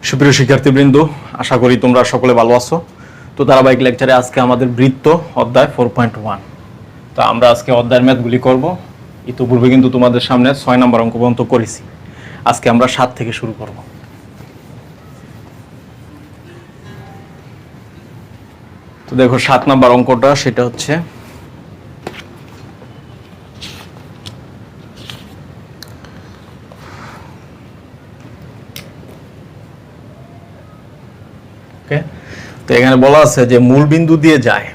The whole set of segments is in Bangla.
সুপ্রিয় শিক্ষার্থীবৃন্দ, আশা করি তোমরা সকলে ভালো আছো। তো ধারাবাহিক লেকচারে আজকে আমাদের বৃত্ত অধ্যায় 4.1। তো আমরা আজকে অধ্যায়ের ম্যাথগুলি করব। ইতিপূর্বে কিন্তু তোমাদের সামনে 6 নম্বর অঙ্ক পর্যন্ত করেছি। আজকে আমরা 7 থেকে শুরু করব। তো দেখো 7 নম্বর অঙ্কটা, সেটা হচ্ছে তো এখানে বলা আছে যে মূল বিন্দু দিয়ে যায়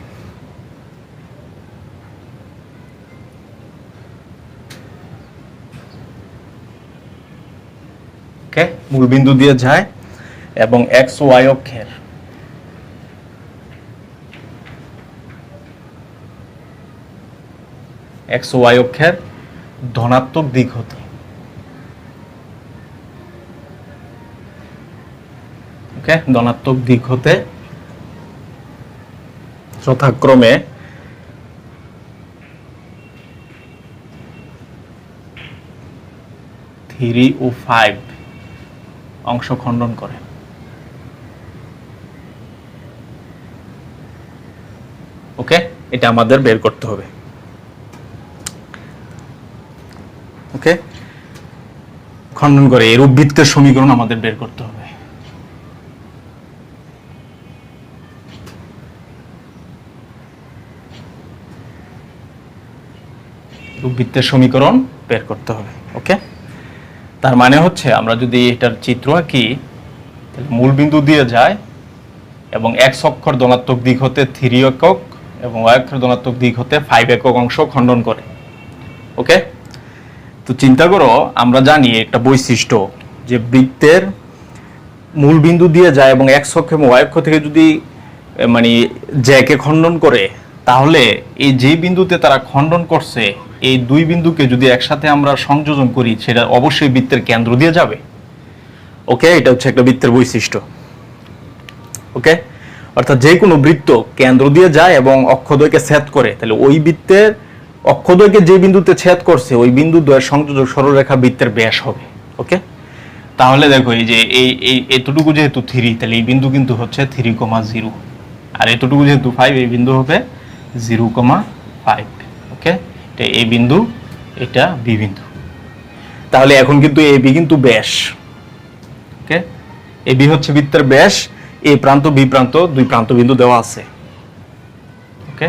মূল বিন্দু দিয়ে যায় এবং এক্স ওয়াই অক্ষের ধনাত্মক দিক হতে ধনাত্মক দিক হতে যথাক্রমে 3 ও 5 অংশ খণ্ডন করে। ওকে, এটা আমাদের বের করতে হবে। ওকে, খণ্ডন করে এরূপ বৃত্তের সমীকরণ আমাদের বের করতে হবে। বৃত্তের সমীকরণ বের করতে হবে। ওকে, তার মানে হচ্ছে আমরা যদি এটার চিত্র আঁকি, মূল বিন্দু দিয়ে যায় এবং এক্স অক্ষর ধনাত্মক দিক হতে 3 একক এবং ওয়াই অক্ষর ধনাত্মক দিক হতে 5 একক অংশ খণ্ডন করে। ওকে, তো চিন্তা করো, আমরা জানি একটা বৈশিষ্ট্য যে বৃত্তের মূল বিন্দু দিয়ে যায় এবং এক্স অক্ষ এবং ওয়াই অক্ষ থেকে যদি মানে জ্যাকে খণ্ডন করে, তাহলে এই যে বিন্দুতে তারা খণ্ডন করছে এই দুই বিন্দুকে যদি একসাথে আমরা সংযোজন করি, সেটা অবশ্যই বৃত্তের কেন্দ্র দিয়ে যাবে। ওকে, এটা হচ্ছে একটা বৃত্তের বৈশিষ্ট্য। ওকে, অর্থাৎ যে কোনো বৃত্ত কেন্দ্র দিয়ে যায় এবং অক্ষদ্বয়কে ছেদ করে, তাহলে ওই বৃত্তের অক্ষদ্বয়কে যে বিন্দুতে ছেদ করছে ওই বিন্দু দ্বয়ের সংযোজক সরলরেখা বৃত্তের ব্যাস হবে। ওকে, তাহলে দেখো এই যে এতটুকু যেহেতু 3, তাহলে এই বিন্দু কিন্তু হচ্ছে 3,0, আর এতটুকু যেহেতু 5, এই বিন্দু হবে 0,5। ওকে, এটা এ বিন্দু, এটা বি বিন্দু। তাহলে এখন কিন্তু এ বি কিন্তু ব্যাস। ওকে, এ বি হচ্ছে বৃত্তের ব্যাস। এ প্রান্ত বি প্রান্ত দুই প্রান্ত বিন্দু দেওয়া আছে। ওকে,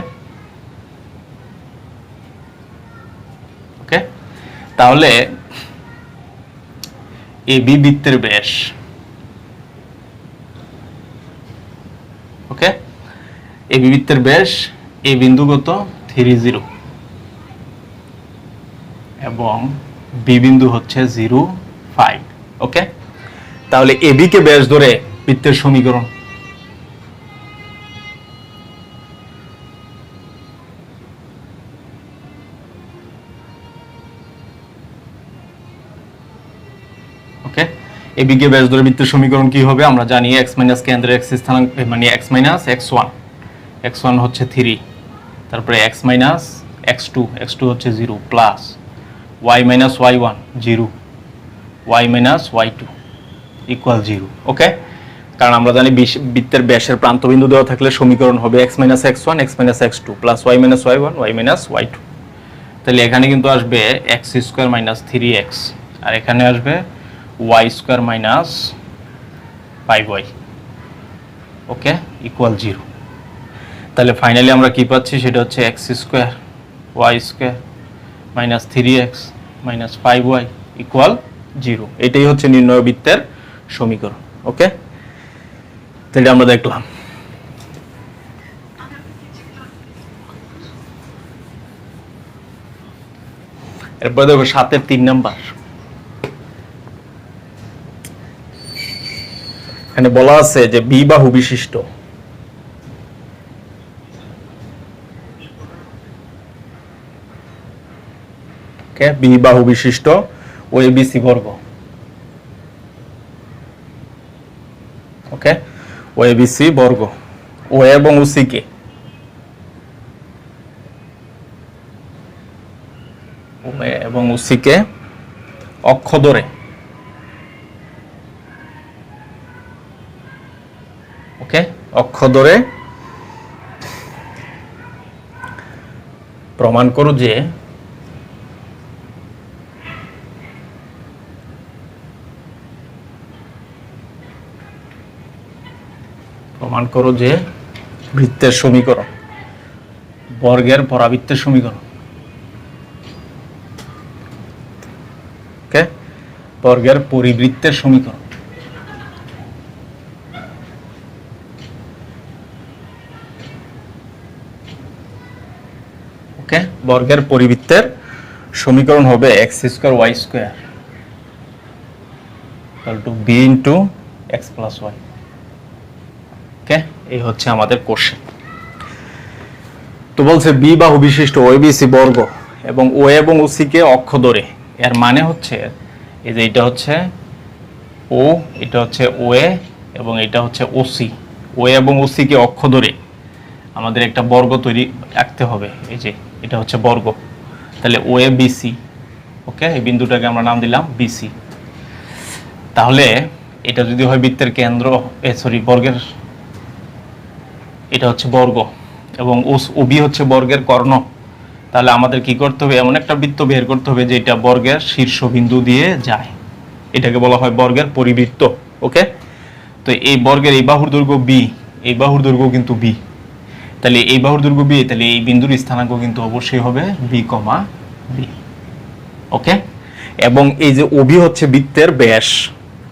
ওকে, তাহলে এ বি বৃত্তের ব্যাস। ওকে, এ বি বৃত্তের ব্যাস, এ বিন্দুগত 30 এবং বি বিন্দু হচ্ছে 0,5। ওকে, তাহলে এ বি কে ব্যাস ধরে বৃত্তের সমীকরণ। ওকে, এ বি কে ব্যাস ধরে বৃত্তের সমীকরণ কি হবে আমরা জানি, x মাইনাস কেন্দ্রে x স্থানাঙ্ক মানে x মাইনাস x1 হচ্ছে 3, তারপরে x মাইনাস x2 হচ্ছে 0 plus y minus y1 0, y minus y2 equal 0। ওকে, কারণ আমরা জানি বৃত্তের ব্যাসের প্রান্তবিন্দু দেওয়া থাকলে সমীকরণ হবে x minus x1 x minus x2 plus y minus y1 y minus y2। তাহলে এখানে কিন্তু আসবে x স্কয়ার মাইনাস 3x, আর এখানে আসবে y স্কয়ার মাইনাস 5y। ওকে, ইকুয়াল 0। তাহলে ফাইনালি আমরা কি পাচ্ছি, সেটা হচ্ছে x square y square minus 3x minus 5y equal 0। এটাই হচ্ছে নির্ণয় বৃত্তের সমীকরণ। ওকে, তাহলে আমরা দেখলাম। এরপর দেখো 7-এর 3 নাম্বার। এখানে বলা আছে যে বি বাহু বিশিষ্ট বি বাহু বিশিষ্ট ও এবিসি বর্গ। ওকে, ও এবিসি বর্গ ও এবং ওসি কে অক্ষ ধরে ওকে, অক্ষ ধরে প্রমাণ করো যে বৃত্তের সমীকরণ বর্গের পরাবৃত্তের সমীকরণ। ওকে, বর্গের পরিবৃত্তের সমীকরণ। ওকে, বর্গের পরিবৃত্তের সমীকরণ হবে x square y square equal to b into x plus y. Okay, এই হচ্ছে আমাদের কোশ্চেন। তো বলছে বি বাহু বিশিষ্ট ওএবিসি বর্গ এবং ও এবং ওসি কে অক্ষ ধরে, এর মানে হচ্ছে এই যে এটা হচ্ছে ও, এটা হচ্ছে ও এ এবং এটা হচ্ছে ওসি। ও এবং ওসি কে অক্ষ ধরে আমাদের একটা বর্গ তৈরি রাখতে হবে। এই যে এটা হচ্ছে বর্গ, তাহলে ও এ বিসি। ওকে, এই বিন্দুটাকে আমরা নাম দিলাম বিসি। তাহলে এটা যদি হয় বৃত্তের কেন্দ্র, বর্গের, এটা হচ্ছে বর্গ এবং ওবি হচ্ছে বর্গের কর্ণ, তাহলে আমাদের কি করতে হবে, এমন একটা বৃত্ত বের করতে হবে যেটা বর্গের শীর্ষবিন্দু দিয়ে যায়। এটাকে বলা হয় বর্গের পরিবৃত্ত। ওকে, তো এই বর্গের এই বাহুর দৈর্ঘ্য বি, এই বাহুর দৈর্ঘ্য কিন্তু বি, তাহলে এই বাহুর দৈর্ঘ্য বি, তাহলে এই বিন্দুর স্থানাঙ্ক কিন্তু অবশ্যই হবে বি কমা বি। ওকে, এবং এই যে ওবি হচ্ছে বৃত্তের ব্যাস।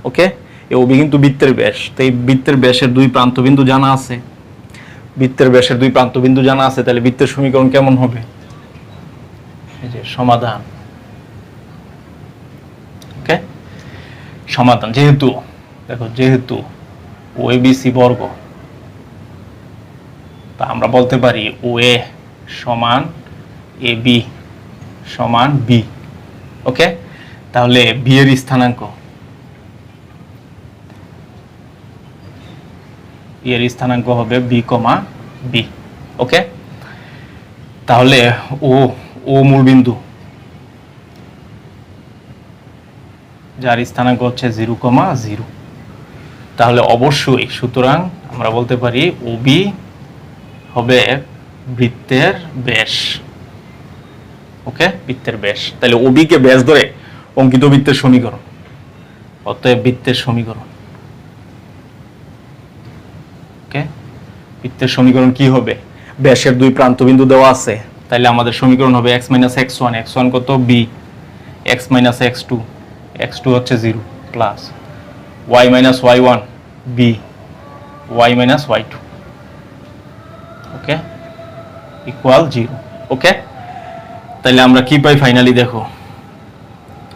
ওকে, এই ওবি কিন্তু বৃত্তের ব্যাস, তো এই বৃত্তের ব্যাসের দুই প্রান্তবিন্দু জানা আছে, বৃত্তের ব্যাসের দুই প্রান্তবিন্দু জানা আছে, তাহলে বৃত্তের সমীকরণ কেমন হবে, এই যে সমাধান। ওকে, সমাধান যেহেতু দেখো, যেহেতু ও এ বিসি বর্গ, তা আমরা বলতে পারি ও এ সমান এ বি সমান বি। ওকে, তাহলে বি এর স্থানাঙ্ক, বি এর স্থানাঙ্ক হবে বি কমা বি। ওকে, তাহলে ও ও মূলবিন্দু যার স্থানাঙ্ক হচ্ছে 0,0, তাহলে অবশ্যই, সুতরাং আমরা বলতে পারি ওবি হবে বৃত্তের ব্যাস। ওকে, বৃত্তের ব্যাস, তাহলে ওবি কে ব্যাস ধরে অঙ্কিত বৃত্তের সমীকরণ, অতএব বৃত্তের সমীকরণ। ওকে, বৃত্তের সমীকরণ কি হবে, ব্যাসের দুই প্রান্তবিন্দু দেওয়া আছে, তাহলে আমাদের সমীকরণ হবে x - x1, x1 কত b, x - x2, x2 হচ্ছে 0 plus y - y1 b, y - y2। ওকে, ইকুয়াল 0। ওকে, তাহলে আমরা কি পাই ফাইনালি, দেখো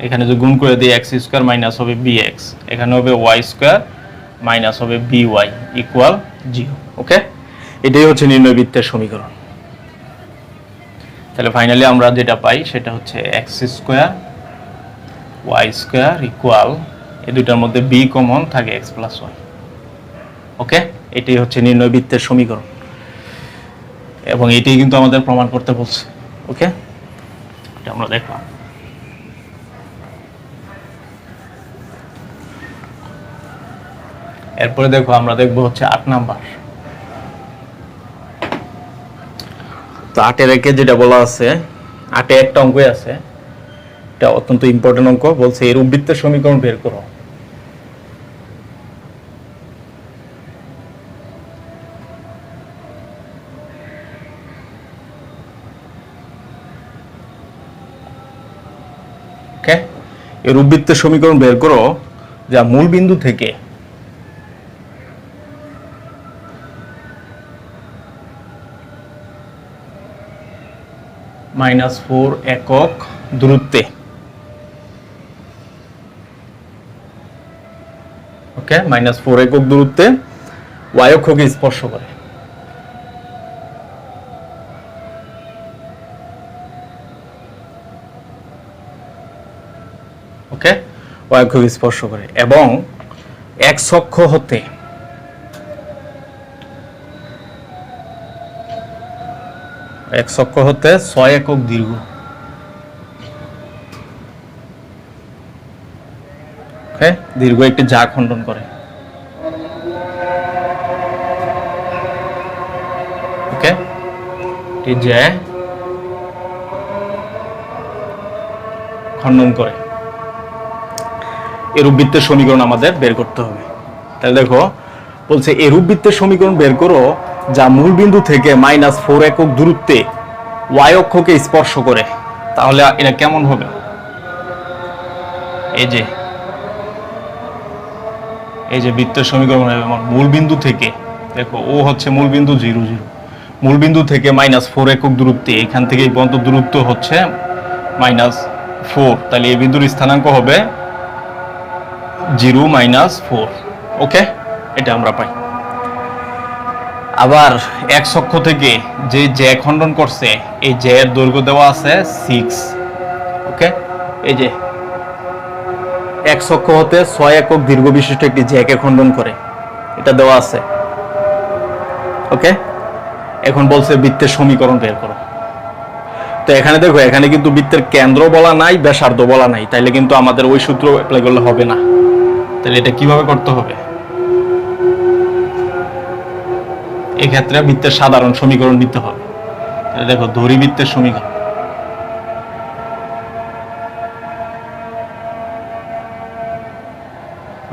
এখানে যদি গুণ করে দিই x স্কয়ার মাইনাস হবে bx, এখানে হবে y স্কয়ার মাইনাস হবে by ইকুয়াল 0। ওকে, এটাই হচ্ছে নির্ণয় বৃত্তের সমীকরণ। তাহলে ফাইনালি আমরা যেটা পাই সেটা হচ্ছে x square y square equal, এই দুটার মধ্যে b কমন থাকে x প্লাস y। ওকে, এটাই হচ্ছে নির্ণয় বৃত্তের সমীকরণ এবং এটাই কিন্তু আমাদের প্রমাণ করতে বলছে। ওকে, এটা আমরা দেখলাম। এরপরে দেখো আমরা দেখবো হচ্ছে 8 নাম্বার। তো 8-এর একে যেটা বলা আছে, 8-এ একটা অঙ্কই আছে, এটা অত্যন্ত ইম্পর্টেন্ট অঙ্ক। বলছে এর বৃত্তের সমীকরণ বের করো। ওকে, এর বৃত্তের সমীকরণ বের করো যা মূল বিন্দু থেকে -4 একক দূরত্বে, ওকে, -4 একক দূরত্বে y অক্ষকে স্পর্শ করে। ওকে, y অক্ষকে স্পর্শ করে এবং x অক্ষ হতে x অক্ষ হতে 6 একক দীর্ঘ। ওকে, দীর্ঘ একটি যা খণ্ডন করে। যে খণ্ডন করে এরূপ বৃত্তের সমীকরণ আমাদের বের করতে হবে। তাহলে দেখো বলছে এরূপ বৃত্তের সমীকরণ বের করো যা মূল বিন্দু থেকে -4 একক দূরত্বে y অক্ষকে স্পর্শ করে। তাহলে এটা কেমন হবে? এই যে বৃত্তের সমীকরণ হবে মূল বিন্দু থেকে, দেখো ও হচ্ছে মূল বিন্দু 0 0, মূল বিন্দু থেকে -4 একক দূরত্বে, এখান থেকে এই পর্যন্ত দূরত্ব হচ্ছে -4, তাহলে এই বিন্দুর স্থানাঙ্ক হবে 0 -4। ওকে, এটা আমরা পাই। আবার এক অক্ষ থেকে যে জ্যা খণ্ডন করছে, এই জ্যা এর দৈর্ঘ্য দেওয়া আছে 6। ওকে, এই যে এক অক্ষ হতে 6 একক দীর্ঘ বিশিষ্ট একটি জ্যাকে খণ্ডন করে, এটা দেওয়া আছে। ওকে, এখন বলছে বৃত্তের সমীকরণ বের করো। তো এখানে দেখো, এখানে কিন্তু বৃত্তের কেন্দ্র বলা নাই, ব্যাসার্ধ বলা নাই, তাইলে কিন্তু আমাদের ওই সূত্র অ্যাপ্লাই করলে হবে না। তাহলে এটা কিভাবে করতে হবে? এই ক্ষেত্রে বৃত্তের সাধারণ সমীকরণ নিতে হবে। দেখো ধরি বৃত্তের সমীকরণ,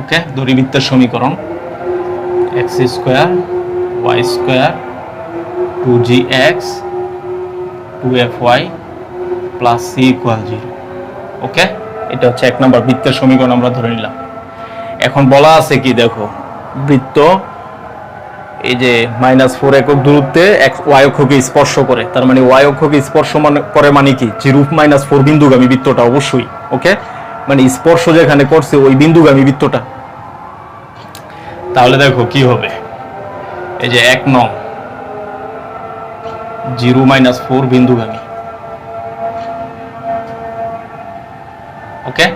ওকে, ধরি বৃত্তের সমীকরণ x² y² 2gx 2fy + c = 0। ওকে, এটা হচ্ছে 1 নম্বর বৃত্তের সমীকরণ আমরা ধরে নিলাম। এখন বলা আছে কি, দেখো বৃত্ত এই যে -4 একক দূরত্বে y অক্ষকে স্পর্শ করে, তার মানে y অক্ষকে স্পর্শ করে মানে কি, যে রূপ -4 বিন্দুগামী বৃত্তটা অবশ্যই। ওকে, মানে স্পর্শ যেখানে করছে ওই বিন্দুগামী বৃত্তটা। তাহলে দেখো কি হবে, এই যে 1 নং 0 -4 বিন্দুগামী। ওকে,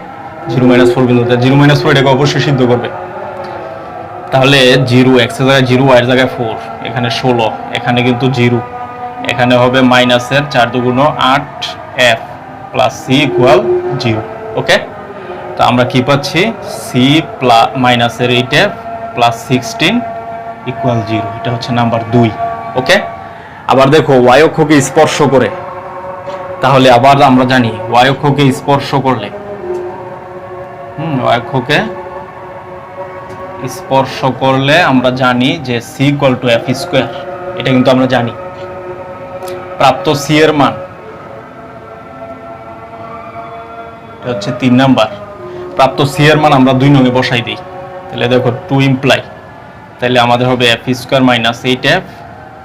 0 -4 বিন্দু, 0 -4 এটাকে অবশ্যই সিদ্ধ করবে। তাহলে 0 x এর জায়গায় 0, y এর জায়গায় 4, এখানে 16, এখানে কিন্তু 0, এখানে হবে মাইনাসের 4 দুগুণ 8 f + c = 0। ওকে, তো আমরা কি পাচ্ছি, c - 8f + 16 = 0। এটা হচ্ছে নাম্বার 2। ওকে, আবার দেখো y অক্ষকে স্পর্শ করে, তাহলে আবার আমরা জানি y অক্ষকে স্পর্শ করলে, y অক্ষকে স্পর্শ করলে আমরা জানি যে c = f²। এটা কিন্তু আমরা জানি। প্রাপ্ত c এর মান, এটা হচ্ছে 3 নাম্বার, প্রাপ্ত c এর মান আমরা 2 নঙে বসাই দিই। তাহলে দেখো 2 ইমপ্লাই, তাহলে আমাদের হবে f² - 8f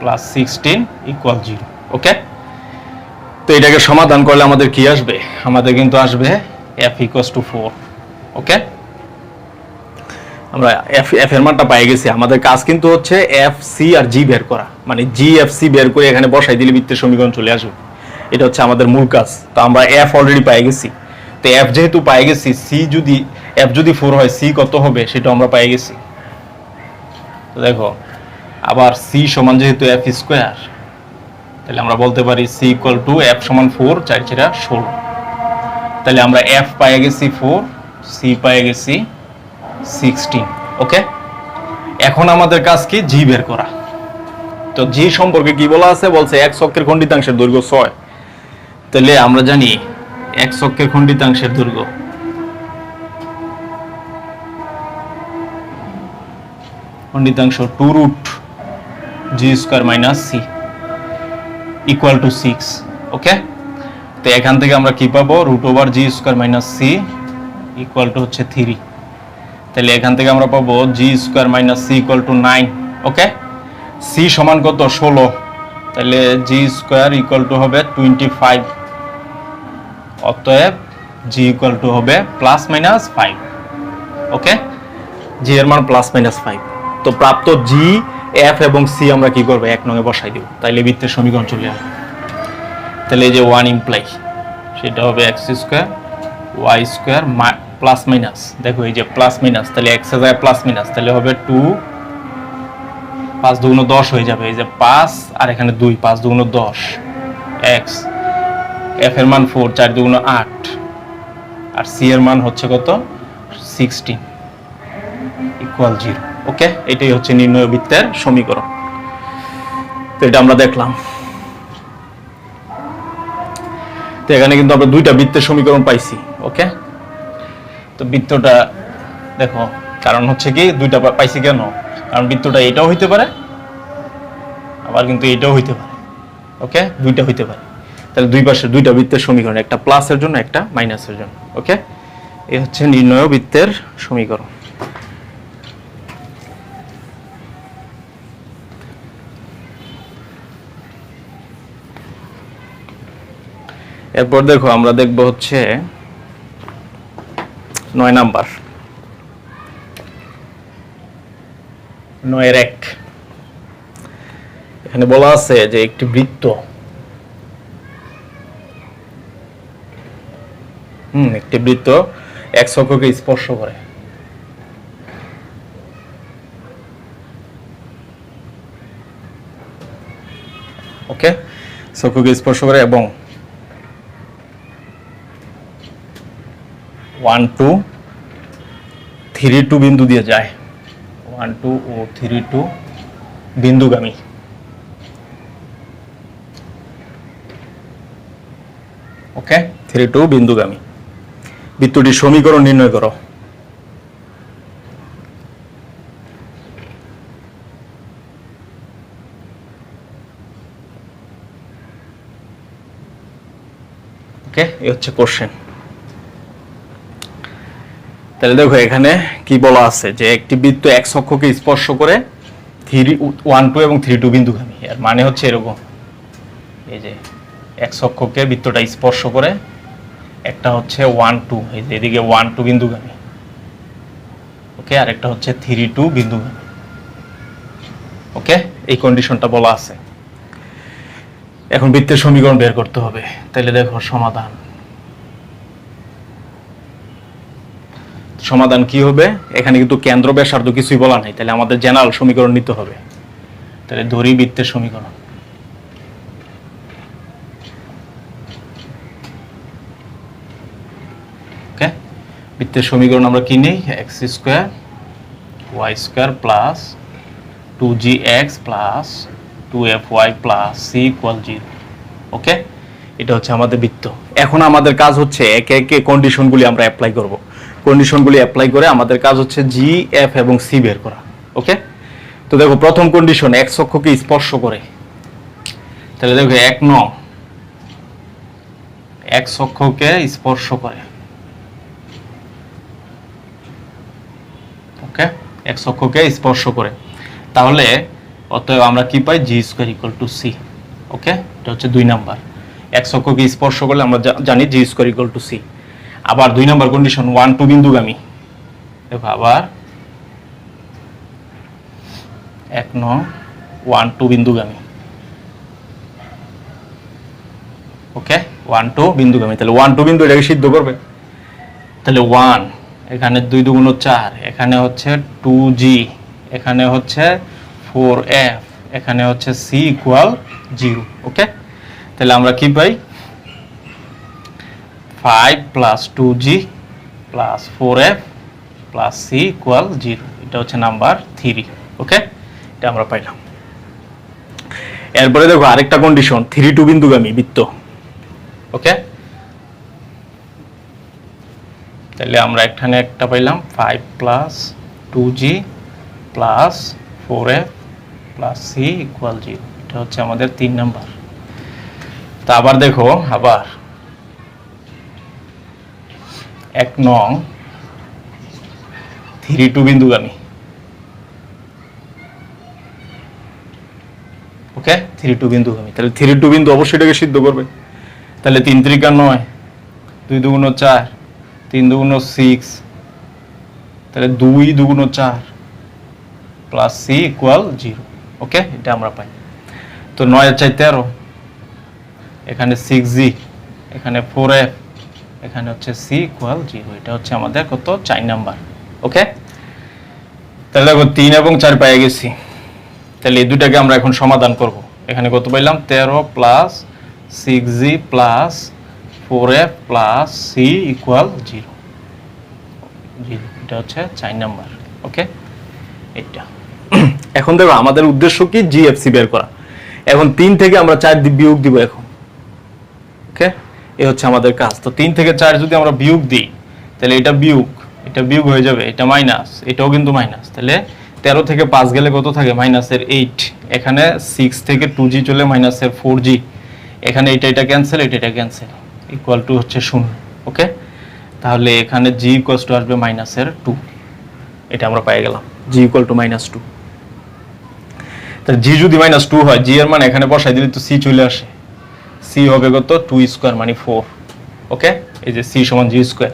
+ 16 = 0। ওকে, তো এটাকে সমাধান করলে আমাদের কি আসবে? আমাদের কিন্তু আসবে f = 4। ওকে, আমরা f এর মানটা পেয়ে গেছি। আমাদের কাজ কিন্তু হচ্ছে f c আর g বের করা, মানে g f c বের করে এখানে বসাই দিলে বৃত্তের সমীকরণ চলে আসবে। এটা হচ্ছে আমাদের মূল কাজ। তো আমরা f অলরেডি পেয়ে গেছি, তো f যেহেতু পেয়ে গেছি, c যদি f যদি 4 হয়, c কত হবে সেটা আমরা পেয়ে গেছি। তো দেখো আবার c সমান যেহেতু f², তাহলে আমরা বলতে পারি c = f = 4 4 4 16। তাহলে আমরা f পেয়ে গেছি 4, c পেয়ে গেছি 16। ওকে, এখন আমাদের কাজ কি, জি বের করা। তো জি সম্পর্কে কি বলা আছে, বলছে x অক্ষের খণ্ডিতাংশের দৈর্ঘ্য 6। তাহলে আমরা জানি x অক্ষের খণ্ডিতাংশের দৈর্ঘ্য খণ্ডিতাংশ 2√g² - c = 6। ওকে, তো এখান থেকে আমরা কি পাবো, √g² - c হচ্ছে 3। তাহলে এখান থেকে আমরা পাবো g² - c = 9। ওকে, c সমান কত, 16, তাহলে g² হবে 25। অতএব g হবে +-5। ওকে, g এর মান +-5। তো প্রাপ্ত g, f এবং c আমরা কি করব, 1 নঙে বসাই দেব, তাইলে বৃত্তের সমীকরণ চলে আসবে। তাহলে এই যে 1 ইমপ্লাই, সেটা হবে x² y² প্লাস-মাইনাস, দেখো এই যে প্লাস-মাইনাস, তাহলে x এর জায়গায় প্লাস-মাইনাস, তাহলে হবে 2, 5 দুগুণ 10 হয়ে যাবে, এই যে 5 আর এখানে 2, 5 দুগুণ 10 x, f এর মান 4, 4 দুগুণ 8, আর c এর মান হচ্ছে কত, 16 = 0। ওকে, এটাই হচ্ছে নির্ণয় বৃত্তের সমীকরণ। তো এটা আমরা দেখলাম। তো এখানে কিন্তু আমরা দুইটা বৃত্তের সমীকরণ পাইছি। ওকে, তো বৃত্তটা দেখো, কারণ হচ্ছে কি দুইটা পাইছি কেন, কারণ বৃত্তটা এটাও হইতে পারে আবার কিন্তু এটাও হইতে পারে। ওকে, দুইটা হইতে পারে। তাহলে দুই পাশে দুইটা বৃত্তের সমীকরণ, একটা প্লাসের জন্য একটা মাইনাসের জন্য। ওকে, এই হচ্ছে নির্ণয় বৃত্তের সমীকরণ। এরপর দেখো আমরা দেখব হচ্ছে 9 নাম্বার, 9-1। এখানে বলা আছে যে একটি বৃত্ত একটি বৃত্ত এক অক্ষকে স্পর্শ করে। ওকে, অক্ষকে স্পর্শ করে এবং 1, 2, 3, 2 বিন্দু দিয়ে যায়। 1, 2 ও 3, 2 বিন্দুগামী। ওকে, 3, 2 বিন্দুগামী বৃত্তটির সমীকরণ নির্ণয় করো। ওকে, এই হচ্ছে কোশ্চেন। তাহলে দেখো এখানে কি বলা আছে যে একটি বৃত্ত এক অক্ষকে স্পর্শ করে 1, 2 এবং 3, 2 বিন্দুগামী। এর মানে হচ্ছে এরকম, এই যে এক অক্ষকে বৃত্তটা স্পর্শ করে, একটা হচ্ছে 1, 2, এই যে এদিকে 1, 2 বিন্দুগামী। ওকে, আর একটা হচ্ছে 3, 2 বিন্দুগামী। ওকে, এই কন্ডিশনটা বলা আছে। এখন বৃত্তের সমীকরণ বের করতে হবে। তাহলে দেখো সমাধান, সমাধান কি হবে? এখানে কিন্তু কেন্দ্র ব্যাসার্ধ কিছুই বলা নাই, তাহলে আমাদের জেনারেল সমীকরণ নিতে হবে। তাহলে ধরি বৃত্তের সমীকরণ। ওকে, বৃত্তের সমীকরণ আমরা কি নেই? x² y² plus 2gx plus 2fy plus c = 0। ওকে, এটা হচ্ছে আমাদের বৃত্ত। এখন আমাদের কাজ হচ্ছে একে একে কন্ডিশনগুলি আমরা অ্যাপ্লাই করব। কন্ডিশনগুলি অ্যাপ্লাই করে আমাদের কাজ হচ্ছে জি, এফ এবং সি বের করা। ওকে, তো দেখো প্রথম কন্ডিশন এক্স অক্ষকে স্পর্শ করে। তাহলে দেখো 1 নং এক্স অক্ষকে স্পর্শ করে। ওকে, এক্স অক্ষকে স্পর্শ করে, তাহলে অতএব আমরা কি পাই? জি স্কয়ার ইকুয়াল টু সি। ওকে, এটা হচ্ছে 2 নাম্বার। এক্স অক্ষকে স্পর্শ করলে আমরা জানি জি স্কয়ার ইকুয়াল টু সি। আবার 2 নাম্বার কন্ডিশন 1, 2 বিন্দুগামী। দেখো আবার 1 নং 1, 2 বিন্দুগামী। ওকে, 1, 2 বিন্দুগামী। তাহলে 1, 2 বিন্দু এটাকে সিদ্ধ করবে। তাহলে 1, এখানে 2 2 4, এখানে হচ্ছে 2g, এখানে হচ্ছে 4f, এখানে হচ্ছে c = 0। ওকে, তাহলে আমরা কি পাই? 5 plus 2g plus 4f plus c = 0। এটা হচ্ছে নাম্বার 3। ওকে, এটা আমরা পাইলাম। এরপরে দেখো আরেকটা কন্ডিশন 3, 2 বিন্দুগামী বৃত্ত। ওকে, তাহলে আমরা এখানে একটা পাইলাম 5 plus 2g plus 4f plus c = 0। এটা হচ্ছে আমাদের 3 নাম্বার। তা আবার দেখো আবার 1 নং 3, 2 বিন্দুগামী। ওকে, 3, 2 বিন্দুগামী। তাহলে 3, 2 বিন্দু অবশ্যই এটাকে সিদ্ধ করবে। তাহলে 3 3 9, 2 2 4, 3 2 6, তাহলে 2 2 4 প্লাস c = 0। ওকে, এটা আমরা পাই। তো 9 এর 4 13, এখানে 6g, এখানে 4f, এখানে হচ্ছে c = 0। এটা হচ্ছে আমাদের কত? 4 নাম্বার। ওকে, তাহলে দেখো 3 এবং 4 পেয়ে গেছি। তাহলে এই দুটাকে আমরা এখন সমাধান করব। এখানে কত পাইলাম? 13 plus 6g plus 4f plus c = 0। এটা হচ্ছে 4 নাম্বার। ওকে, এটা এখন দেখো আমাদের উদ্দেশ্য কি? জিএফসি বের করা। এখন 3 থেকে আমরা 4 বিয়োগ দিব এখন। ওকে, এই হচ্ছে আমাদের কাজ। তো 3 থেকে 4 যদি আমরা বিয়োগ দিই তাহলে এটা বিয়োগ হয়ে যাবে, এটা মাইনাস, এটাও কিন্তু মাইনাস। তাহলে 13 থেকে 5 গেলে কত থাকে? মাইনাসের 8। এখানে 6 থেকে 2g চলে মাইনাসের 4g। এখানে এটা ক্যান্সেল, এটা ক্যান্সেল, ইকুয়াল টু হচ্ছে 0। ওকে, তাহলে এখানে g ইকুয়াল টু আসবে মাইনাসের 2। এটা আমরা পেয়ে গেলাম g ইকুয়াল টু -2। তাহলে g যদি -2 হয়, g এর মান এখানে বসাই দিলে তো c চলে আসে। c হবে কত? 2 স্কয়ার মানে 4। ওকে, এই যে c সমান g স্কয়ার।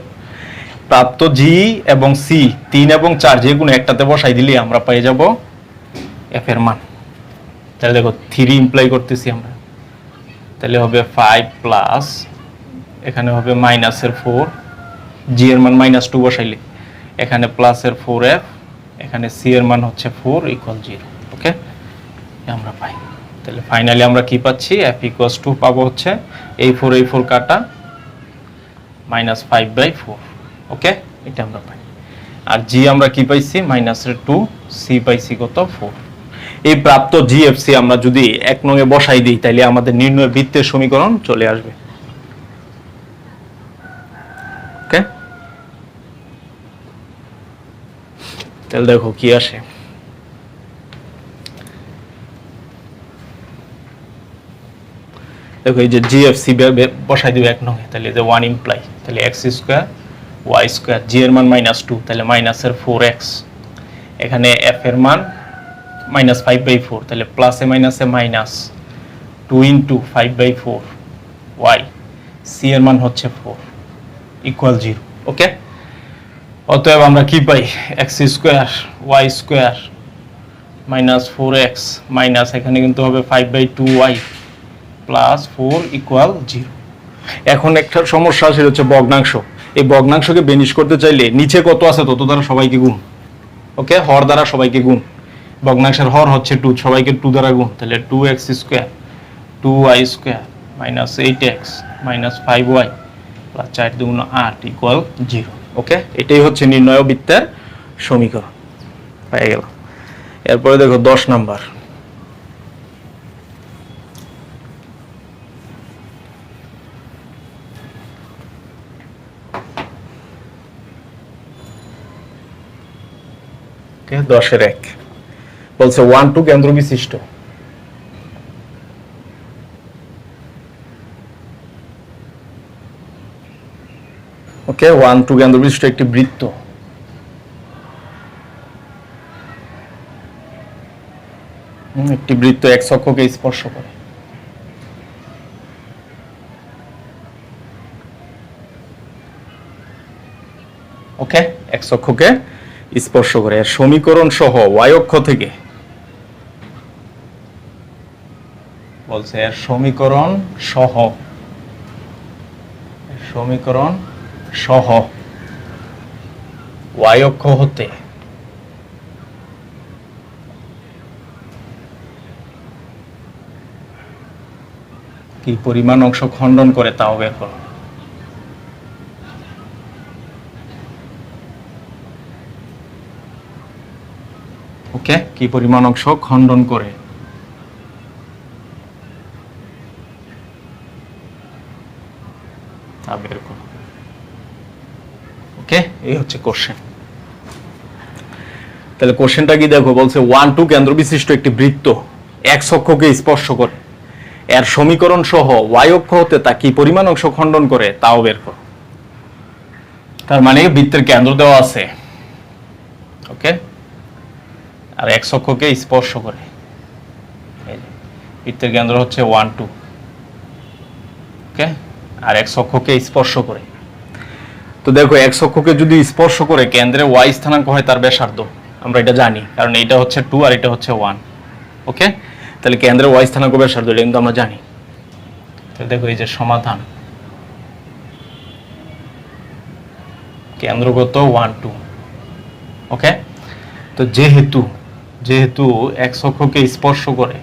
প্রাপ্ত g এবং c 3 এবং 4 যে কোনো একটাতে বসাই দিলে আমরা পেয়ে যাব f এর মান। তাহলে দেখো 3 ইমপ্লাই করতেছি আমরা, তাহলে হবে 5 প্লাস এখানে হবে মাইনাসের 4, g এর মান -2 বসাইলে এখানে প্লাসের 4f, এখানে c এর মান হচ্ছে 4 ইকুয়াল 0। ওকে, আমরা পাই। তাহলে ফাইনালি আমরা কি পাচ্ছি? f ইকুয়াল টু পাবো হচ্ছে এই 4 কাটা -5/4। ওকে, এটা আমরা পাই। আর g আমরা কি পাইছি? -2, c পাইছি কত? 4। এই প্রাপ্ত g f c আমরা যদি 1 নং এ বসাই দিই তাহলে আমাদের নির্ণয় বৃত্তের সমীকরণ চলে আসবে। ওকে, তাহলে দেখো কি আসে। দেখো এই যে g f c বসাই দিব 1 নং এ, তাহলে যে 1 ইমপ্লাই, তাহলে x square y square, g এর মান -2 তাহলে মাইনাসের 4x, এখানে f এর মান -5/4 তাহলে প্লাসে মাইনাসে মাইনাস 2 ইনটু 5/4 y, c এর মান হচ্ছে 4 ইকুয়াল 0। ওকে, অতএব আমরা কি পাই? x square y square -4x minus এখানে কিন্তু হবে 5/2y প্লাস 4 ইকুয়াল 0। এখন একটা সমস্যা সেটা হচ্ছে ভগ্নাংশ। এই ভগ্নাংশকে বেনিশ করতে চাইলে নিচে কত আছে তত দ্বারা সবাইকে গুণ। ওকে, হর দ্বারা সবাইকে গুণ। ভগ্নাংশের হর হচ্ছে 2, সবাইকে 2 দ্বারা গুণ। তাহলে 2x square 2y square -8x -5y plus 4 × 8 equal 0। ওকে, এটাই হচ্ছে নির্ণয় বৃত্তের সমীকরণ। পেয়ে গেলাম। এরপরে দেখো 10 নাম্বার। ওকে, 10-1 বলছে 1-2 কেন্দ্র বিশিষ্ট ওকে 1-2 কেন্দ্র বিশিষ্ট একটি বৃত্ত x অক্ষকে স্পর্শ করে। ওকে, x অক্ষকে স্পর্শ করে। এর সমীকরণ সহ y অক্ষ থেকে বলছে এর সমীকরণ সহ y অক্ষ হতে কি পরিমাণ অংশ খণ্ডন করে তাও বের করো। ওকে, কি পরিমাণ অংশ খণ্ডন করে তা বের করো। ওকে, এই হচ্ছে কোশ্চেন। তাহলে কোশ্চেনটা কি দেখো, বলছে 1-2 কেন্দ্র বিশিষ্ট একটি বৃত্ত x অক্ষকে স্পর্শ করে। এর সমীকরণ সহ y অক্ষ হতে তা কি পরিমাণ অংশ খণ্ডন করে তাও বের করো। তার মানে বৃত্তের কেন্দ্র দেওয়া আছে, ওকে, আর x অক্ষকে স্পর্শ করে। বৃত্তের কেন্দ্র হচ্ছে 1-2, ওকে, আর x অক্ষকে স্পর্শ করে। তো দেখো x অক্ষকে যদি স্পর্শ করে কেন্দ্রে y স্থানাঙ্ক হয় তার ব্যাসার্ধ, আমরা এটা জানি, কারণ এটা হচ্ছে 2 আর এটা হচ্ছে 1। ওকে, তাহলে কেন্দ্রে y স্থানাঙ্ক ব্যাসার্ধ এটা কিন্তু আমরা জানি। তো দেখো এই যে সমাধান, কেন্দ্রগত 1-2। ওকে, তো যেহেতু x অক্ষকে স্পর্শ করে,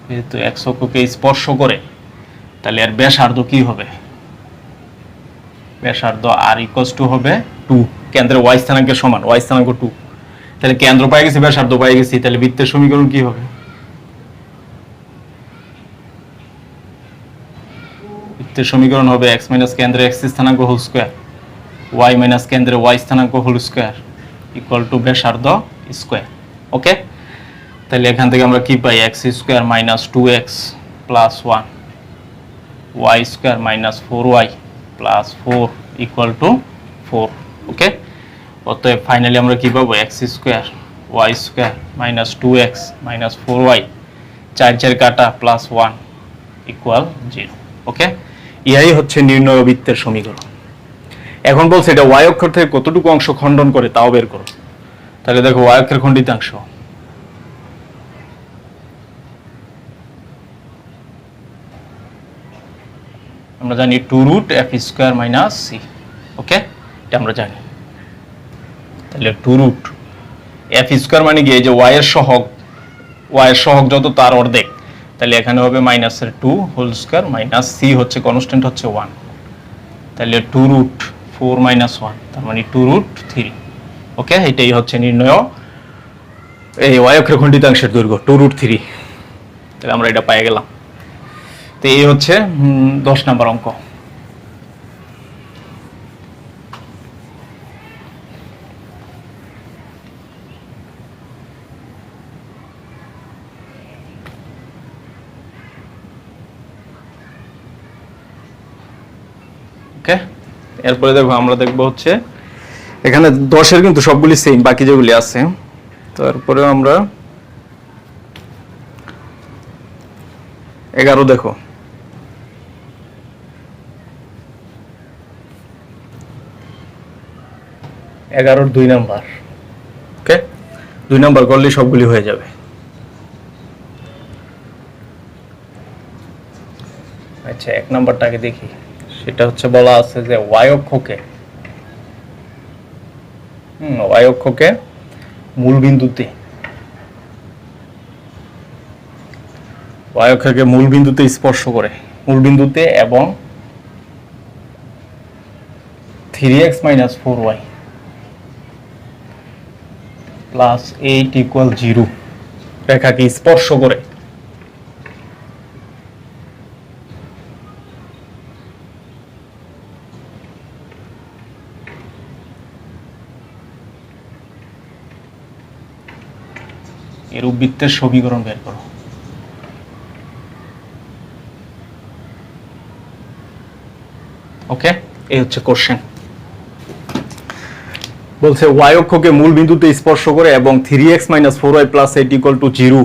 যেহেতু x অক্ষকে স্পর্শ করে তাহলে এর ব্যাসার্ধ কি হবে? ব্যাসার্ধ r = হবে 2, কেন্দ্রের y স্থানাঙ্কের সমান, y স্থানাঙ্ক 2। তাহলে কেন্দ্র পাই গেছি, ব্যাসার্ধ পাই গেছি, তাহলে বৃত্তের সমীকরণ কি হবে? বৃত্তের সমীকরণ হবে x মাইনাস কেন্দ্রে x স্থানাঙ্ক হোল স্কয়ার y মাইনাস কেন্দ্রে y স্থানাঙ্ক হোল স্কয়ার ইকুয়াল টু ব্যাসার্ধ স্কয়ার। ওকে, তাহলে এখান থেকে আমরা কি পাই, x square minus 2x plus 1 y square minus 4y plus 4 equal to 4। ওকে, অতএব ফাইনালি আমরা কি পাবো, x square y square minus 2x minus 4y 4 4 কাটা প্লাস 1 ইকুয়াল 0। ওকে, ইহাই হচ্ছে নির্ণয় বৃত্তের সমীকরণ। এখন বলছে এটা y অক্ষ থেকে কতটুকু অংশ খণ্ডন করে তাও বের করো। তাহলে দেখো y অক্ষের খণ্ডিতাংশ, আমরা জানি 2 root f square minus c। Okay, এটা আমরা জানি। তাহলে 2 রুট f স্কয়ার মানে কি, এই যে y এর সহগ যত তার অর্ধেক, তাহলে এখানে হবে মাইনাসের 2 হোল স্কয়ার মাইনাস c হচ্ছে কনস্ট্যান্ট হচ্ছে 1, তাহলে 2 রুট 4 মাইনাস 1 তার মানে 2 রুট 3। ওকে, এটাই হচ্ছে নির্ণয় এই y অক্ষের খণ্ডিতাংশের দৈর্ঘ্য 2 রুট 3। তাহলে আমরা এটা পেয়ে গেলাম। তো এই হচ্ছে 10 নম্বর অঙ্ক। ওকে, এরপরে দেখো আমরা দেখবো হচ্ছে এখানে 10-এর কিন্তু সবগুলি সেম, বাকি যেগুলি আছে। তারপরে আমরা 11 দেখো, 11-র 2 নাম্বার। ওকে, 2 নাম্বার করলে সবগুলি হয়ে যাবে। আচ্ছা, 1 নাম্বারটাকে দেখি। সেটা হচ্ছে বলা আছে যে y অক্ষকে মূল বিন্দুতে স্পর্শ করে, মূল বিন্দুতে এবং 3x minus 4y plus 8 equal 0 রেখাকে স্পর্শ করে এরূপ বৃত্তের সমীকরণ বের করো। ওকে, এই হচ্ছে কোশ্চেন। বলছে y অক্ষকে মূল বিন্দুতে স্পর্শ করে এবং 3x minus 4y plus 8 equal to 0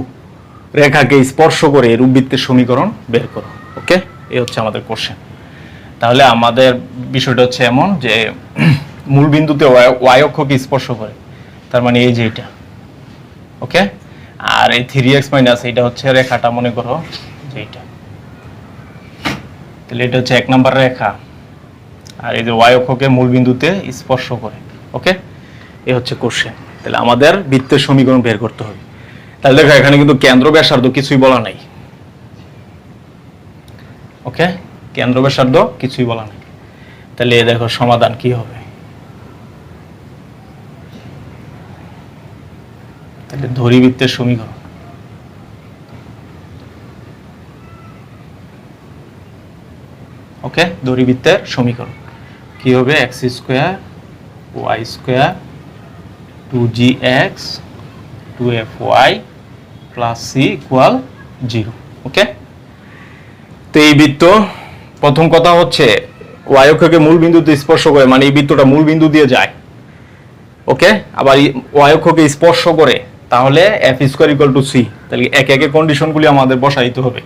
রেখাকে স্পর্শ করে এরূপ বৃত্তের সমীকরণ বের করো। ওকে, এই হচ্ছে আমাদের কোশ্চেন। তাহলে আমাদের বিষয়টা হচ্ছে এমন যে মূল বিন্দুতে y অক্ষকে স্পর্শ করে, তার মানে এই যে এটা। ওকে, আর এই 3x মাইনাস এটা হচ্ছে রেখাটা, মনে করো যে এটা। তাহলে এটা হচ্ছে 1 নাম্বার রেখা, আর এই যে y অক্ষকে মূল বিন্দুতে স্পর্শ করে। ওকে, এই হচ্ছে কোশ্চেন। তাহলে আমাদের বৃত্তের সমীকরণ বের করতে হবে। তাহলে দেখো এখানে কিন্তু কেন্দ্র ব্যাসার্ধ কিছুই বলা নাই। ওকে, কেন্দ্র ব্যাসার্ধ কিছুই বলা নাই। তাহলে দেখো সমাধান কি হবে। তাহলে ধরিবৃত্তের সমীকরণ, ওকে, ধরিবৃত্তের সমীকরণ কি হবে, x square y square 2gx 2fy plus c equal 0। ওকে, তো এই বৃত্ত, প্রথম কথা হচ্ছে y অক্ষকে মূল বিন্দুতে স্পর্শ করে, মানে এই বৃত্তটা মূল বিন্দু দিয়ে যায়। ওকে, আবার y অক্ষকে স্পর্শ করে, তাহলে f square equal two c। তাহলে এক একে কন্ডিশনগুলি আমাদের বসাইতে হবে।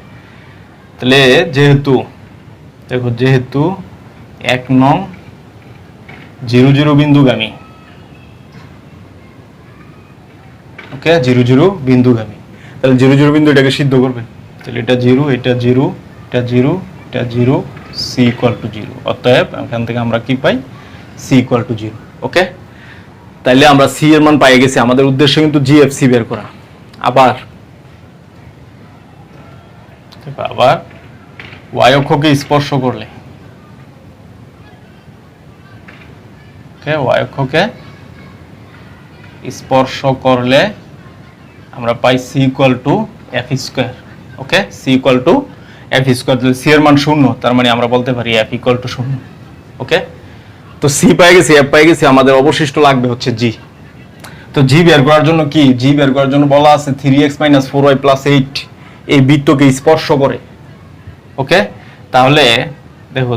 তাহলে যেহেতু দেখো, যেহেতু 1 নং 0 0 বিন্দুগামী, ওকে, 0 0 বিন্দুগামী, তাহলে 0 0 বিন্দু এটাকে সিদ্ধ করবে। তাহলে এটা 0, এটা 0, এটা 0, এটা 0, c ইকুয়াল টু 0। অতএব এখান থেকে আমরা কি পাই, c ইকুয়াল টু 0। ওকে, তাইলে আমরা c এর মান পেয়ে গেছি। আমাদের উদ্দেশ্য কিন্তু GFC বের করা। আবার y অক্ষকে স্পর্শ করলে, ওকে, y অক্ষকে স্পর্শ করলে আমরা পাই c equal to f square. Okay, c equal to F square, C এর মান 0, তার মানে আমরা বলতে পারি এফ ইকুয়াল টু 0। ওকে, তো সি পেয়ে গেছি, এফ পেয়ে গেছি, আমাদের অবশিষ্ট লাগবে হচ্ছে জি। তো জি বের করার জন্য কি, জি বের করার জন্য বলা আছে 3x - 4y + 8 এই বৃত্তকে স্পর্শ করে। ওকে, তাহলে দেখো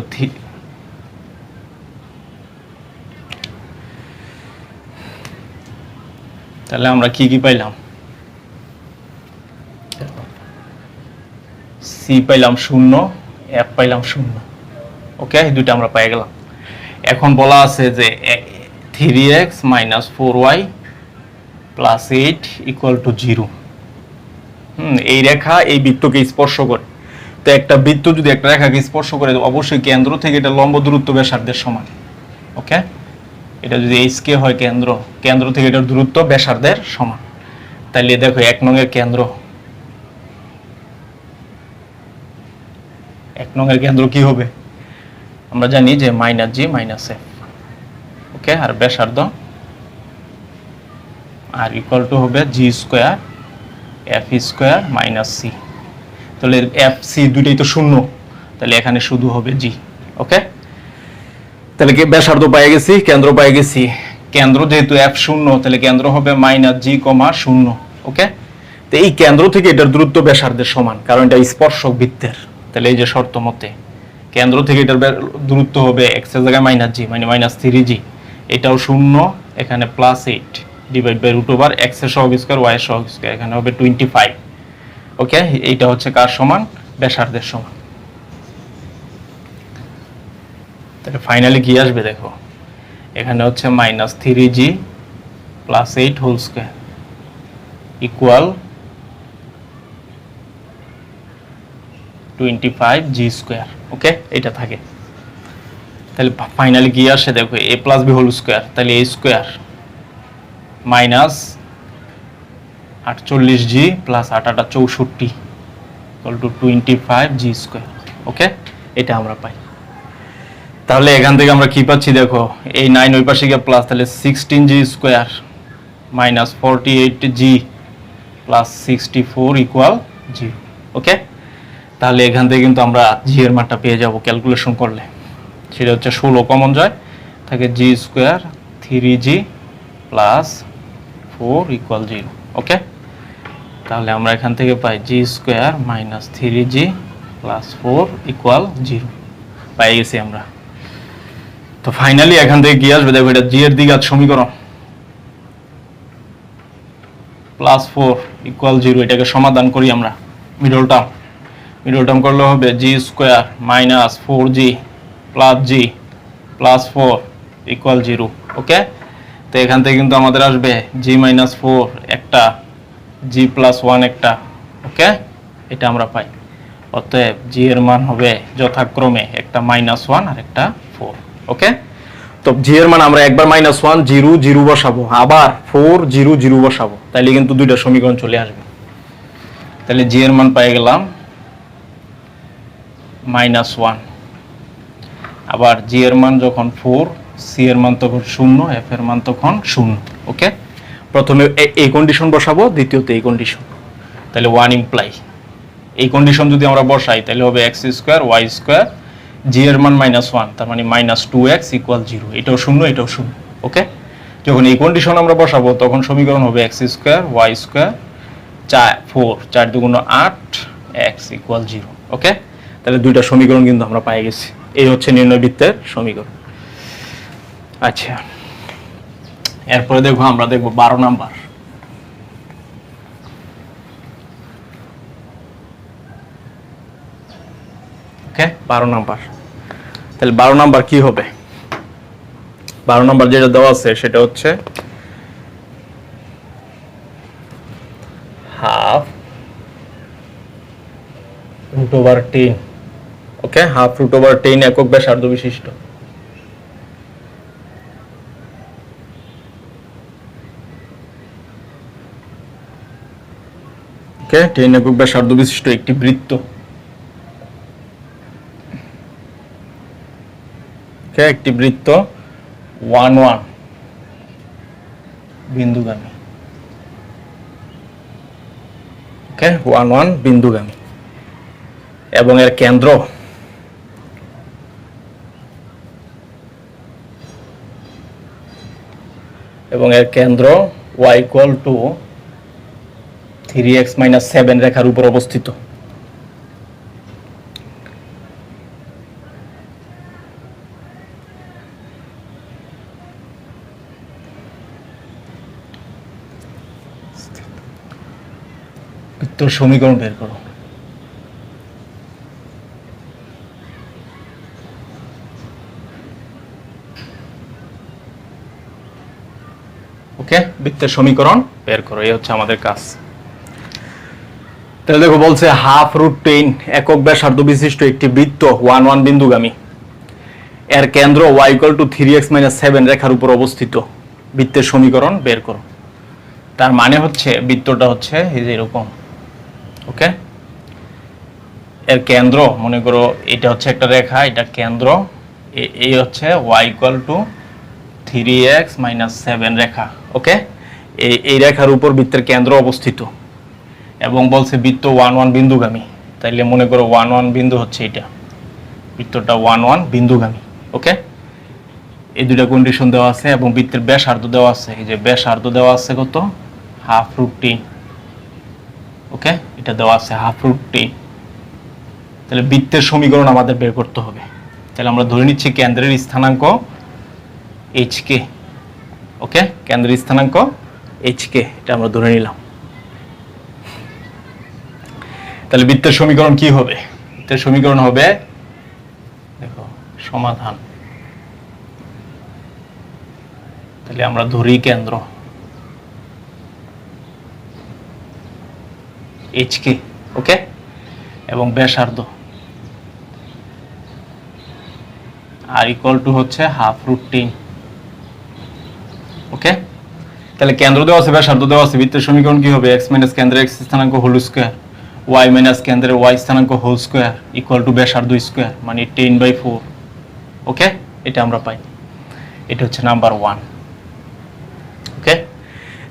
তাহলে আমরা কি কি পাইলাম, সি পাইলাম 0, এফ পাইলাম 0। ওকে, দুইটা আমরা পেয়ে গেলাম। এখন বলা আছে যে 3x - 4y + 8 = 0। এই রেখা এই বৃত্তকে স্পর্শ করে। তো একটা বৃত্ত যদি একটা রেখাকে স্পর্শ করে, অবশ্যই কেন্দ্র থেকে এটা লম্ব দূরত্ব ব্যাসার্ধের সমান। ওকে, এটা যদি HK হয় কেন্দ্র, কেন্দ্র থেকে এটার দূরত্ব ব্যাসার্ধের সমান। তাইলে দেখো 1 নং এর কেন্দ্র, 1 নং এর কেন্দ্র কি হবে, আমরা জানি যে -g - f। ওকে, আর ব্যাসার্ধ আর ইকুয়াল টু হবে g² f² - c। তাহলে f c দুইটাই তো 0, তাহলে এখানে শুধু হবে g। ওকে, তাহলে কি ব্যাসার্ধ পেয়ে গেছি, কেন্দ্র পেয়ে গেছি। কেন্দ্র যেহেতু f 0, তাহলে কেন্দ্র হবে -g, 0। ওকে, তো এই কেন্দ্র থেকে এটার দূরত্ব ব্যাসার্ধের সমান, কারণ এটা স্পর্শক বৃত্তের। তাহলে এই যে শর্ত মতে কেন্দ্র থেকে এটার দূরত্ব হবে x এর জায়গায় -g মানে -3g, এটাও 0, এখানে +8 / x এর সহগ স্কয়ার y এর সহগ স্কয়ার, এখানে হবে 25। ওকে, এইটা হচ্ছে কার সমান, ব্যাসার্ধের সমান। তাহলে ফাইনালি কি আসবে দেখো, এখানে হচ্ছে -3g + 8 whole square equal 25g²। ওকে, এটা থাকে। তাহলে ফাইনালি কি আসে দেখো, a + b হোল স্কয়ার, তাহলে a² - 48g + 8 = 64 = 25g²। ওকে, এটা আমরা পাই। তাহলে এখান থেকে আমরা কি পাচ্ছি দেখো, এই 9 ওই পাশে গিয়ে প্লাস, তাহলে 16g² - 48g + 64 = 0। ওকে, তাহলে এখান থেকে কিন্তু আমরা জি এর মানটা পেয়ে যাব ক্যালকুলেশন করলে। সেটা হচ্ছে 16 কমন যায়, থাকে g² 3g + 4 = 0। ওকে, তাহলে আমরা এখান থেকে পাই g² - 3g + 4 = 0 পাই গেছি আমরা। তো ফাইনালি এখান থেকে কি আসবে দেখো, এটা জি এর দ্বিঘাত সমীকরণ, +4 = 0। এটাকে সমাধান করি আমরা, মিডল টার্ম করলে হবে g² - 4g + g + 4 = 0। ওকে, তো এখান থেকে কিন্তু আমাদের আসবে g - 4 একটা, g + 1 একটা। ওকে, এটা আমরা পাই। অতএব g এর মান হবে যথাক্রমে একটা -1 আর একটা 4। ওকে, তো g এর মান আমরা একবার -1 0 0 বসাবো, আবার 4 0 0 বসাবো, তাইলে কিন্তু দুইটা সমীকরণ চলে আসবে। তাহলে g এর মান পেয়ে গেলাম -1, আবার g এর মান যখন 4, c এর মান তখন 0, f এর মান তখন 0। ওকে, প্রথমে এই কন্ডিশন বসাবো, দ্বিতীয়তে এই কন্ডিশন, তাহলে 1 ইমপ্লাই এই কন্ডিশন যদি আমরা বসাই তাহলে হবে x² y², g এর মান -1, তার মানে -2x = 0। এটাও 0, এটাও 0। ওকে, যখন এই কন্ডিশন আমরা বসাবো তখন সমীকরণ হবে x² y² 4 4 2 8 x = 0। ওকে, তাহলে দুইটা সমীকরণ কিন্তু আমরা পেয়ে গেছি। এই হচ্ছে নির্ণয় বৃত্তের সমীকরণ। আচ্ছা, এরপরে দেখো আমরা দেখব 12 নাম্বার। ওকে, 12 নাম্বার। তাহলে 12 নাম্বার কি হবে, 12 নাম্বার যেটা দেওয়া আছে সেটা হচ্ছে ½ √10। ওকে, ½ √10 একক ব্যাসার্ধ বিশিষ্ট। ওকে, 10 একক ব্যাসার্ধ বিশিষ্ট একটি বৃত্ত। ওকে, একটি বৃত্ত 1 1 বিন্দুগামী। ওকে, 1 1 বিন্দুগামী। এবং এর কেন্দ্র y ইকুয়াল টু 3x - 7 রেখার উপর অবস্থিত। বৃত্তের সমীকরণ বের করো। ওকে, বৃত্তের সমীকরণ বের করো, এই হচ্ছে আমাদের কাজ। তাহলে দেখো বলছে √10 একক ব্যাসার্ধ বিশিষ্ট একটি বৃত্ত 1 1 বিন্দুগামী, এর কেন্দ্র y ইকুয়াল টু 3x - 7 রেখার উপর অবস্থিত, বৃত্তের সমীকরণ বের করো। তার মানে হচ্ছে বৃত্তটা হচ্ছে এই যে এরকম। ওকে, এর কেন্দ্র মনে করো এটা হচ্ছে একটা রেখা, এটা কেন্দ্র, এই হচ্ছে y ইকুয়াল টু 3x - 7 রেখা। ওকে, এই রেখার উপর বৃত্তের কেন্দ্র অবস্থিত এবং বলছে বৃত্ত 1 1 বিন্দুগামী। তাইলে মনে করো 1 1 বিন্দু হচ্ছে এটা, বৃত্তটা 1 1 বিন্দুগামী। ওকে, এই দুটো কন্ডিশন দেওয়া আছে এবং বৃত্তের ব্যাসার্ধ দেওয়া আছে। এই যে ব্যাসার্ধ দেওয়া আছে কত, √10। ওকে, এটা দেওয়া আছে √10। তাহলে বৃত্তের সমীকরণ আমাদের বের করতে হবে। তাহলে আমরা ধরে নিচ্ছি কেন্দ্রের স্থানাঙ্ক HK। ওকে, কেন্দ্রের স্থানাঙ্ক HK, এটা আমরা ধরে নিলাম। তাহলে বৃত্তের সমীকরণ কি হবে? বৃত্তের সমীকরণ হবে, দেখো সমাধান। তাহলে আমরা ধরি কেন্দ্র HK। ওকে, এবং ব্যাসার্ধ r ইকুয়াল টু হচ্ছে √10। ওকে, তাহলে কেন্দ্র দেওয়া আছে, ব্যাসার্ধ দেওয়া আছে, বৃত্তের সমীকরণ কি হবে? x - কেন্দ্রের x স্থানাঙ্ক হোল স্কয়ার, y - কেন্দ্রের y স্থানাঙ্ক হোল স্কয়ার ইকুয়াল টু ব্যাসার্ধ স্কয়ার, মানে 10/4। ওকে, এটা আমরা পাই। এটা হচ্ছে নাম্বার 1। ওকে,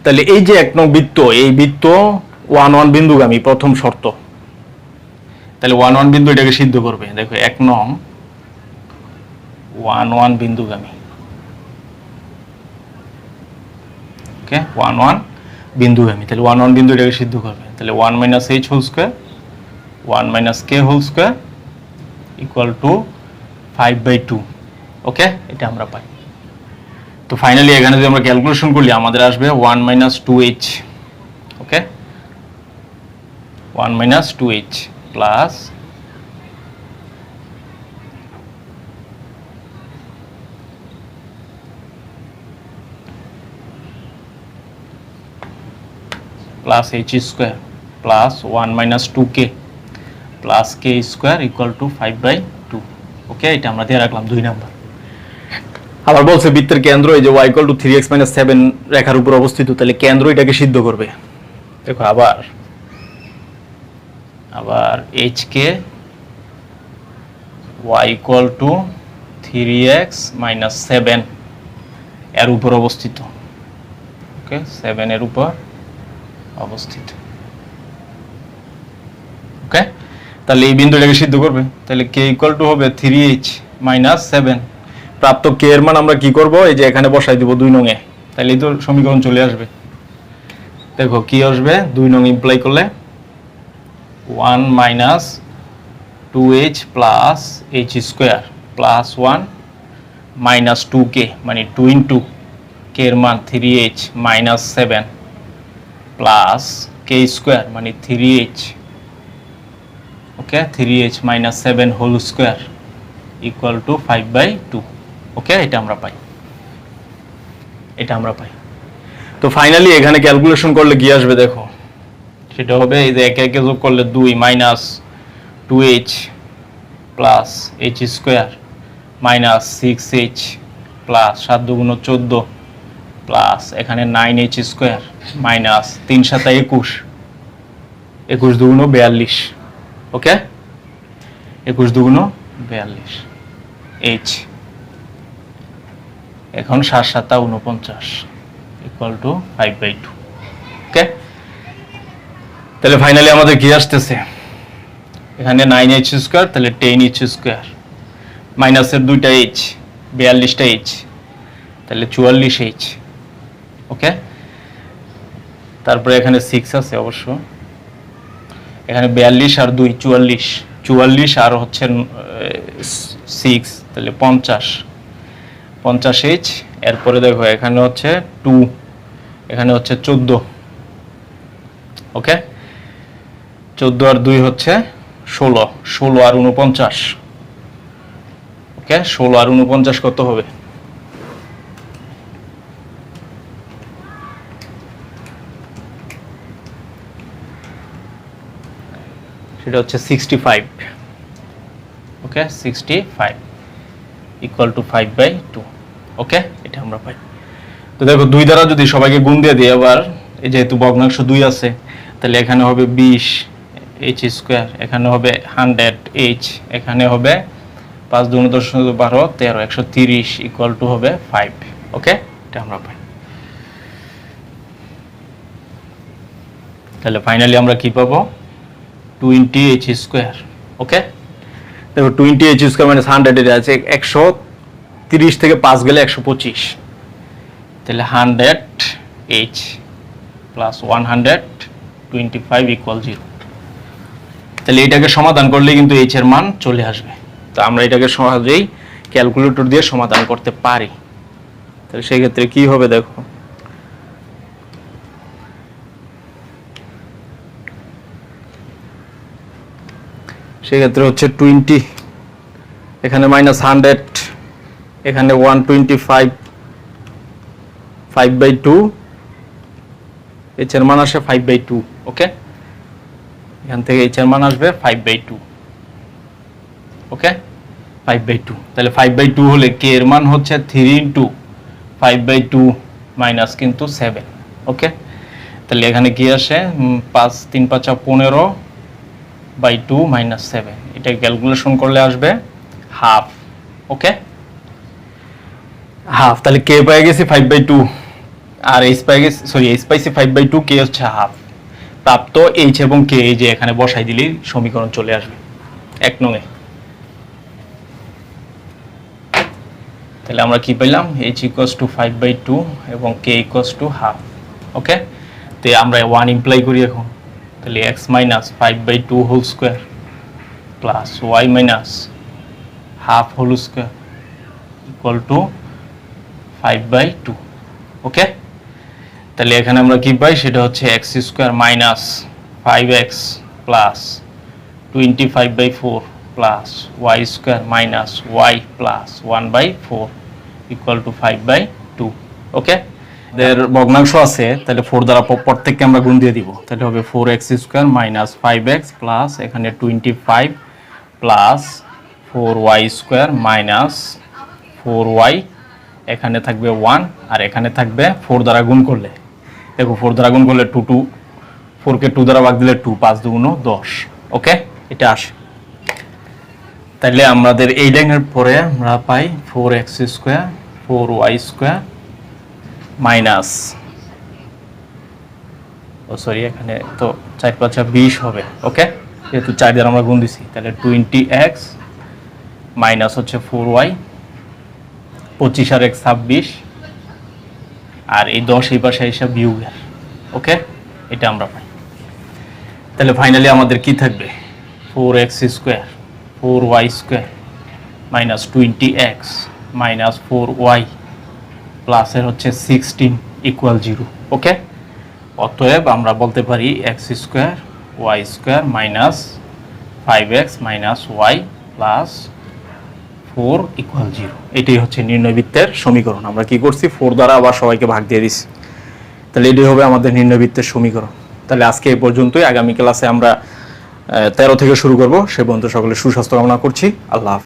তাহলে এই যে 1 নং বৃত্ত, এই বৃত্ত 1 1 বিন্দুগামী, প্রথম শর্ত। তাহলে 1 1 বিন্দু এটাকে সিদ্ধ করবে। দেখো 1 নং 1 1 বিন্দুগামী। ওকে, 1 1 বিন্দুগামী। তাহলে 1 1 বিন্দু এটাকে সিদ্ধ করবে। তাহলে 1 - h whole square 1 - k whole square equal to 5/2। Okay, এটা আমরা পাই। তো ফাইনালি এখানে যদি আমরা ক্যালকুলেশন করি আমাদের আসবে 1 - 2h। Okay, 1 - 2h plus h square plus 1 - 2k plus k square equal to 5/2। Okay, এটা আমরা দিয়ে রাখলাম 2 নাম্বার। আবার বলছে বৃত্তের কেন্দ্র এই যে y ইকুয়াল টু 3x - 7 রেখার উপর অবস্থিত। তাহলে কেন্দ্র এটাকে সিদ্ধ করবে। দেখো আবার hk y equal to 3x - 7 এর উপর অবস্থিত। ওকে, 7 এর উপর অবস্থিত। ওকে, তাহলে এই বিন্দুটাকে সিদ্ধ করবে। তাহলে k ইকুয়াল টু হবে 3h - 7। প্রাপ্ত k এর মান আমরা কি করব? এই যে এখানে বসাই দিব 2 নং এ। তাহলে এই তো সমীকরণ চলে আসবে। দেখো কি আসবে, 2 নং ইমপ্লাই করলে 1 - 2h plus h square plus 1 - 2k, মানে 2 ইনটু k এর মান 3h - 7 প্লাস k স্কয়ার, মানে 3h। Okay, 3h - 7 whole square equal to 5/2। Okay, এটা আমরা পাই। তো ফাইনালি এখানে ক্যালকুলেশন করলে কি আসবে দেখো, সেটা হবে এই যে একে একে যোগ করলে 2 - 2h plus h square minus 6h plus 7 দুগুণ 14 প্লাস এখানে 9h স্কয়ার মাইনাস 3 7 21, 21 দুগুণ 42। ওকে, 21 দুগুণ 42 h, এখন 7 7 49 ইকুয়াল টু 5/2। ওকে, তাহলে ফাইনালি আমাদের কি আসতেছে, এখানে 9h স্কয়ার, তাহলে 10h স্কয়ার, মাইনাসের 2টা h, 42টা h, তাহলে 44h। ওকে, তারপরে এখানে 6 আছে অবশ্য, এখানে 42 আর 2 44, 44 আর হচ্ছে 6, তাহলে 50h। এরপরে দেখো এখানে হচ্ছে 2, এখানে হচ্ছে 14। ওকে, 14 আর 2 হচ্ছে 16, 16 আর 49। ওকে, 16 আর 49 কত হবে? সেটা হচ্ছে 65। ওকে, 65 ইকুয়াল টু 5/2। ওকে, এটা আমরা পাই। তো দেখো 2 দ্বারা যদি সবাইকে গুণ দিয়ে দিই, আবার এই যেহেতু ভগ্নাংশ 2 আছে, তাহলে এখানে হবে 20h স্কয়ার, এখানে হবে 100h, এখানে হবে 5 × 10 = 12, 13, 130 ইকুয়াল টু হবে 5। ওকে, এটা আমরা পাই। তাহলে ফাইনালি আমরা কি পাবো? 20h square. ওকে, দেখো 20h স্কয়ার মানে 100 এর আছে 130 থেকে 5 গেলে 125, তাহলে 100h প্লাস 125 ইকুয়াল 0। তাহলে এটাকে সমাধান করলে কিন্তু h এর মান চলে আসবে। তো আমরা এটাকে সহজেই ক্যালকুলেটর দিয়ে সমাধান করতে পারি। তাহলে সেই ক্ষেত্রে কি হবে দেখো, সেক্ষেত্রে হচ্ছে 20, এখানে -100, এখানে 125, 5/2, h এর মান আসে 5/2। ওকে, এখান থেকে h এর মান আসবে 5/2। ওকে, 5/2, তাহলে 5/2 হলে k এর মান হচ্ছে 3 × 5/2 মাইনাস কিন্তু 7। ওকে, তাহলে এখানে কি আসে 5 3 5 15/2 মাইনাস 7, এটা ক্যালকুলেশন করলে আসবে হাফ। ওকে, হাফ, তাহলে কে পেয়ে গেছি 5/2 আর h পেয়ে গেছি, সরি h পাইছি 5/2, কে হচ্ছে হাফ। প্রাপ্ত h এবং k এই যে এখানে বসাই দিলেই সমীকরণ চলে আসবে 1 নং এ। তাহলে আমরা কি পেলাম? h = 5/2 এবং k = হাফ। ওকে, তো আমরা 1 ইমপ্লাই করি এখন, তাহলে x - 5/2 whole square plus y - half whole square equal to 5/2। Okay, তাহলে এখানে আমরা কি পাই? সেটা হচ্ছে x square minus 5x plus 25/4 plus y square minus y plus 1/4 equal to 5/2। Okay, এর ভগ্নাংশ আছে, তাহলে 4 দ্বারা প্রত্যেককে আমরা গুণ দিয়ে দিব, তাহলে হবে 4x square minus 5x plus এখানে 25 plus 4y square minus 4y, এখানে থাকবে 1 আর এখানে থাকবে 4 দ্বারা গুণ করলে, দেখো 4 দ্বারা গুণ করলে 4 কে 2 দ্বারা ভাগ দিলে 2, 5 × 2 = 10। ওকে, এটা আসে। তাহলে আমাদের এই লাইনের পরে আমরা পাই 4x square 4y square minus, oh sorry এখানে তো 4 5 20 হবে। ওকে, যেহেতু 4 দ্বারা আমরা গুণ দিছি, তাহলে 20x মাইনাস হচ্ছে 4y, 25 আর x 26, আর এই 10 এই পাশে হিসাব বিয়োগের। ওকে, এটা আমরা পাই। তাহলে ফাইনালি আমাদের কি থাকবে? 4x square 4y square minus 20x minus 4y প্লাসের হচ্ছে 16 ইকুয়াল 0। ওকে, অতএব আমরা বলতে পারি x square y square minus 5x minus y plus 4 equal 0। এটাই হচ্ছে নির্ণয়বৃত্তের সমীকরণ। আমরা কি করছি? 4 দ্বারা আবার সবাইকে ভাগ দিয়ে দিচ্ছি, তাহলে এটাই হবে আমাদের নির্ণয়বৃত্তের সমীকরণ। তাহলে আজকে এই পর্যন্তই, আগামী ক্লাসে আমরা 13 থেকে শুরু করব। সে পর্যন্ত সকলে সুস্বাস্থ্য কামনা করছি। আল্লাহ হাফেজ।